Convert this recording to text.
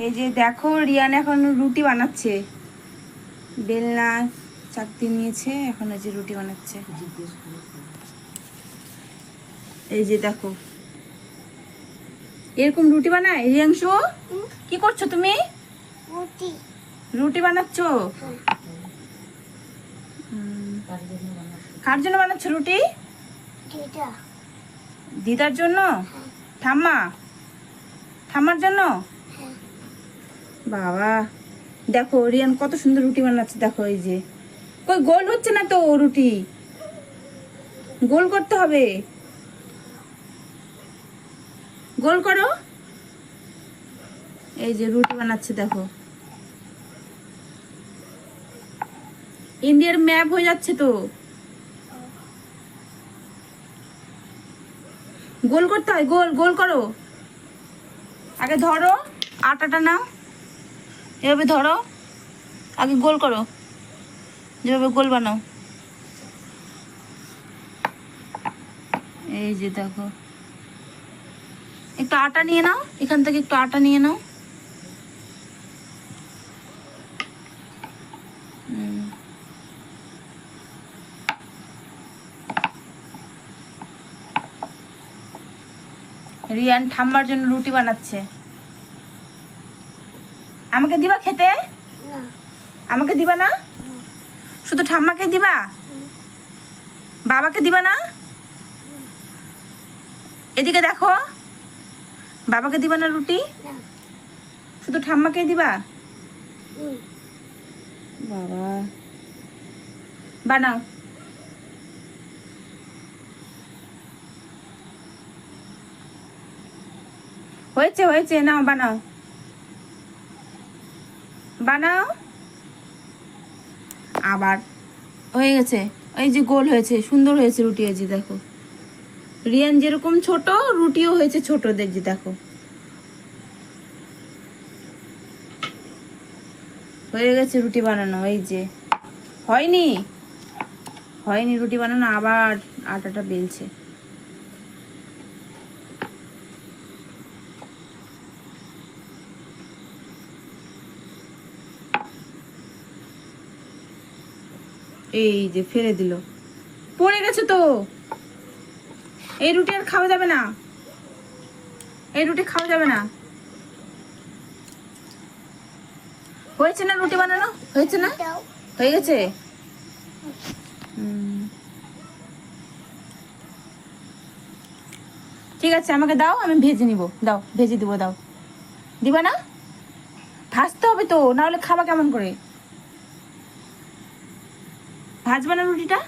এই যে দেখো রিয়ান এখন রুটি বানাচ্ছে, বেলনা চাকতি নিয়েছে, এখন এই যে রুটি বানাচ্ছে। এই যে দেখো এরকম রুটি বানায় রিয়াংশু। কি করছো তুমি? রুটি বানাচ্ছ? কার জন্য বানাচ্ছ রুটি? দিদার জন্য? ঠাম্মার জন্য? বাবা দেখো রিয়ান কত সুন্দর রুটি বানাচ্ছে, দেখো এই যে। কই গোল হচ্ছে না তো রুটি, গোল করতে হবে, গোল করো। এই যে রুটি বানাচ্ছে দেখো, ইন্ডিয়ার ম্যাপ হয়ে যাচ্ছে তো। গোল করতে হয়, গোল গোল করো। আগে ধরো, আটাটা নাও, এভাবে ধরো, আগে গোল করো, যেভাবে গোল বানাও। এই যে দেখো, একটু আটা নিয়ে নাও, এখান থেকে একটু আটা নিয়ে নাও। রিয়ান ঠাম্মার জন্য রুটি বানাচ্ছে। আমাকে দিবা খেতে? আমাকে দিবা না? শুধু ঠাম্মাকে দিবা, বাবাকে দিবা না? এদিকে দেখো, বাবাকে দিবা না রুটি, শুধু ঠাম্মাকে দিবা? বাবা বানাও। হয়েছে হয়েছে, নাও বানাও বানাও। আবার হয়ে গেছে, এই যে গোল হয়েছে, সুন্দর হয়েছে রুটি। এই যে দেখো রিয়ান যেরকম ছোট, রুটিও হয়েছে ছোট, দেখছি দেখো। হয়ে গেছে রুটি বানানো। এই যে হয়নি, হয়নি রুটি বানানো, আবার আটাটা বেলছে। এই যে ফেলে দিল, পড়ে গেছে তো। এই রুটি আর খাওয়া যাবে না, এই রুটি খাওয়া যাবে না। হয়েছে না রুটি বানানো? হয়েছে না? হয়ে গেছে। ঠিক আছে, আমাকে দাও, আমি ভেজে নিব। দাও, ভেজে দিব, দাও। দিবা না? ভাজতে হবে তো, না হলে খাবা কেমন করে? ভাজবা না রুটিটা?